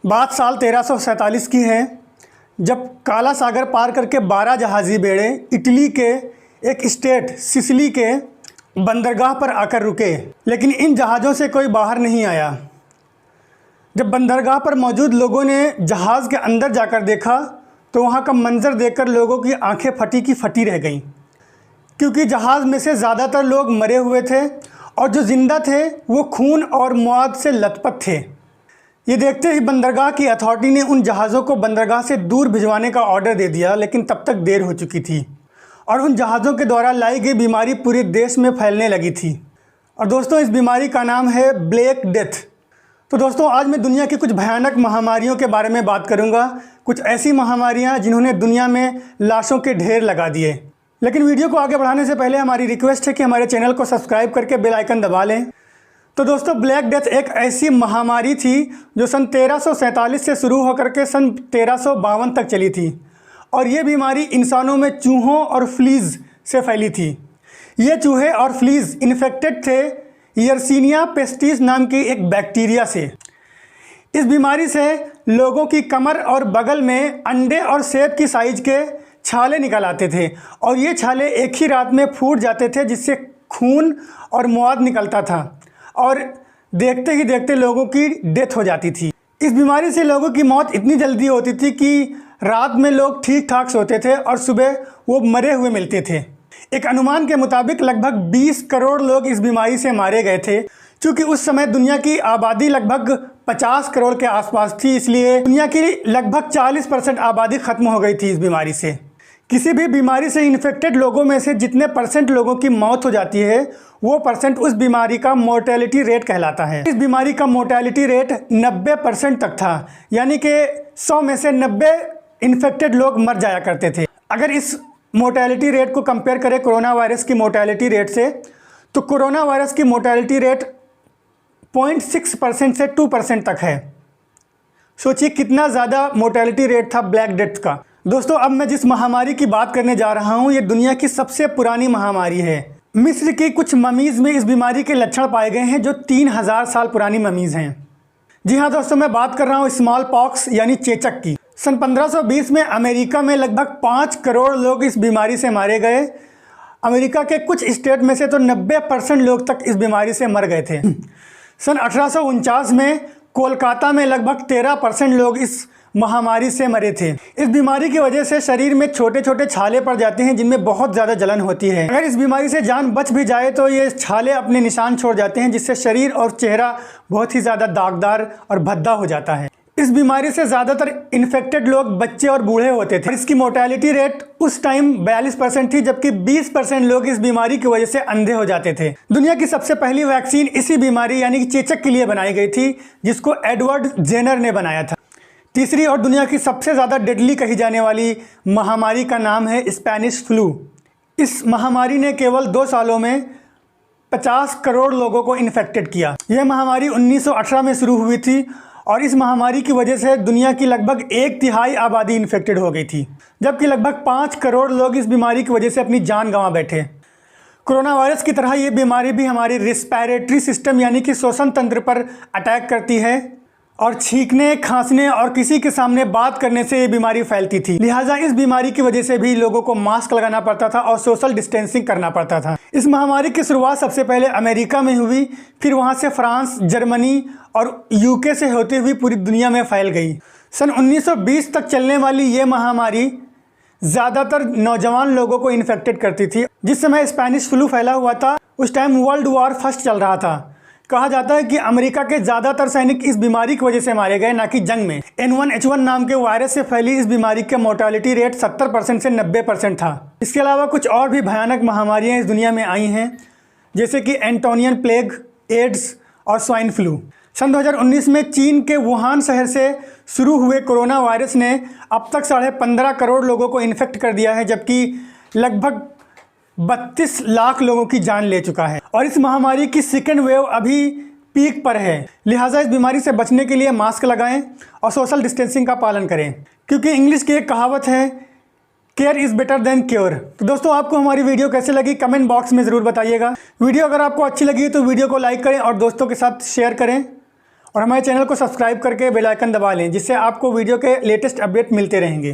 बात साल 1347 की है, जब काला सागर पार करके 12 जहाज़ी बेड़े इटली के एक स्टेट सिसिली के बंदरगाह पर आकर रुके, लेकिन इन जहाज़ों से कोई बाहर नहीं आया। जब बंदरगाह पर मौजूद लोगों ने जहाज़ के अंदर जाकर देखा तो वहाँ का मंजर देखकर लोगों की आंखें फटी की फटी रह गईं, क्योंकि जहाज़ में से ज़्यादातर लोग मरे हुए थे और जो ज़िंदा थे वो खून और मौत से लथपथ थे। ये देखते ही बंदरगाह की अथॉरिटी ने उन जहाज़ों को बंदरगाह से दूर भिजवाने का ऑर्डर दे दिया, लेकिन तब तक देर हो चुकी थी और उन जहाज़ों के द्वारा लाई गई बीमारी पूरे देश में फैलने लगी थी। और दोस्तों, इस बीमारी का नाम है ब्लैक डेथ। तो दोस्तों, आज मैं दुनिया की कुछ भयानक महामारियों के बारे में बात करूंगा, कुछ ऐसी महामारियां जिन्होंने दुनिया में लाशों के ढेर लगा दिए। लेकिन वीडियो को आगे बढ़ाने से पहले हमारी रिक्वेस्ट है कि हमारे चैनल को सब्सक्राइब करके बेल आइकन दबा लें। तो दोस्तों, ब्लैक डेथ एक ऐसी महामारी थी जो सन 1347 से शुरू होकर के सन 1352 तक चली थी, और ये बीमारी इंसानों में चूहों और फ्लीज़ से फैली थी। ये चूहे और फ्लीज़ इन्फेक्टेड थे यर्सीनिया पेस्टिस नाम की एक बैक्टीरिया से। इस बीमारी से लोगों की कमर और बगल में अंडे और सेब की साइज के छाले निकल आते थे, और ये छाले एक ही रात में फूट जाते थे, जिससे खून और मौत निकलता था और देखते ही देखते लोगों की डेथ हो जाती थी। इस बीमारी से लोगों की मौत इतनी जल्दी होती थी कि रात में लोग ठीक ठाक सोते थे और सुबह वो मरे हुए मिलते थे। एक अनुमान के मुताबिक लगभग 20 करोड़ लोग इस बीमारी से मारे गए थे। क्योंकि उस समय दुनिया की आबादी लगभग 50 करोड़ के आसपास थी, इसलिए दुनिया की लगभग 40% आबादी खत्म हो गई थी इस बीमारी से। किसी भी बीमारी से इन्फेक्टेड लोगों में से जितने परसेंट लोगों की मौत हो जाती है, वो परसेंट उस बीमारी का मोर्टेलिटी रेट कहलाता है। इस बीमारी का मोर्टेलिटी रेट 90% तक था, यानी कि 100 में से 90 इन्फेक्टेड लोग मर जाया करते थे। अगर इस मोर्टेलिटी रेट को कंपेयर करें कोरोना वायरस की मोर्टेलिटी रेट से, तो कोरोना वायरस की मोर्टेलिटी रेट 0.6% से 2% तक है। सोचिए कितना ज़्यादा मोर्टेलिटी रेट था ब्लैक डेथ का। दोस्तों, अब मैं जिस महामारी की बात करने जा रहा हूँ, ये दुनिया की सबसे पुरानी महामारी है। मिस्र की कुछ ममीज़ में इस बीमारी के लक्षण पाए गए हैं, जो 3000 साल पुरानी ममीज़ हैं। जी हाँ दोस्तों, मैं बात कर रहा हूँ स्मॉल पॉक्स यानी चेचक की। सन 1520 में अमेरिका में लगभग 5 करोड़ लोग इस बीमारी से मारे गए। अमेरिका के कुछ स्टेट में से तो 90% लोग तक इस बीमारी से मर गए थे। सन 1849 में कोलकाता में लगभग 13% लोग इस महामारी से मरे थे। इस बीमारी की वजह से शरीर में छोटे छोटे छाले पड़ जाते हैं, जिनमें बहुत ज़्यादा जलन होती है। अगर इस बीमारी से जान बच भी जाए तो ये छाले अपने निशान छोड़ जाते हैं, जिससे शरीर और चेहरा बहुत ही ज़्यादा दागदार और भद्दा हो जाता है। इस बीमारी से ज़्यादातर इन्फेक्टेड लोग बच्चे और बूढ़े होते थे। इसकी मोर्टेलिटी रेट उस टाइम 42% थी, जबकि 20% लोग इस बीमारी की वजह से अंधे हो जाते थे। दुनिया की सबसे पहली वैक्सीन इसी बीमारी यानी कि चेचक के लिए बनाई गई थी, जिसको एडवर्ड जेनर ने बनाया था। तीसरी और दुनिया की सबसे ज़्यादा डेडली कही जाने वाली महामारी का नाम है स्पेनिश फ्लू। इस महामारी ने केवल 2 सालों में 50 करोड़ लोगों को इन्फेक्टेड किया। यह महामारी 1918 में शुरू हुई थी, और इस महामारी की वजह से दुनिया की लगभग 1/3 आबादी इन्फेक्टेड हो गई थी, जबकि लगभग 5 करोड़ लोग इस बीमारी की वजह से अपनी जान गंवा बैठे। कोरोना वायरस की तरह ये बीमारी भी हमारी रेस्पिरेटरी सिस्टम यानी कि श्वसन तंत्र पर अटैक करती है, और छींकने, खांसने और किसी के सामने बात करने से ये बीमारी फैलती थी। लिहाजा इस बीमारी की वजह से भी लोगों को मास्क लगाना पड़ता था और सोशल डिस्टेंसिंग करना पड़ता था। इस महामारी की शुरुआत सबसे पहले अमेरिका में हुई, फिर वहाँ से फ्रांस, जर्मनी और यूके से होते हुए पूरी दुनिया में फैल गई। सन 1920 तक चलने वाली ये महामारी ज़्यादातर नौजवान लोगों को इन्फेक्टेड करती थी। जिस समय स्पेनिश फ्लू फैला हुआ था, उस टाइम वर्ल्ड वॉर फर्स्ट चल रहा था। कहा जाता है कि अमेरिका के ज़्यादातर सैनिक इस बीमारी की वजह से मारे गए, ना कि जंग में। N1H1 नाम के वायरस से फैली इस बीमारी का मोर्टेलिटी रेट 70% से 90% था। इसके अलावा कुछ और भी भयानक महामारियां इस दुनिया में आई हैं, जैसे कि एंटोनियन प्लेग, एड्स और स्वाइन फ्लू। सन 2019 में चीन के वुहान शहर से शुरू हुए कोरोना वायरस ने अब तक 15.5 करोड़ लोगों को इन्फेक्ट कर दिया है, जबकि लगभग 32 लाख लोगों की जान ले चुका है। और इस महामारी की सेकेंड वेव अभी पीक पर है। लिहाजा इस बीमारी से बचने के लिए मास्क लगाएं और सोशल डिस्टेंसिंग का पालन करें, क्योंकि इंग्लिश की एक कहावत है, care is better than cure. तो दोस्तों, आपको हमारी वीडियो कैसे लगी कमेंट बॉक्स में ज़रूर बताइएगा। वीडियो अगर आपको अच्छी लगी तो वीडियो को लाइक करें और दोस्तों के साथ शेयर करें, और हमारे चैनल को सब्सक्राइब करके बेल आइकन दबा लें, जिससे आपको वीडियो के लेटेस्ट अपडेट मिलते रहेंगे।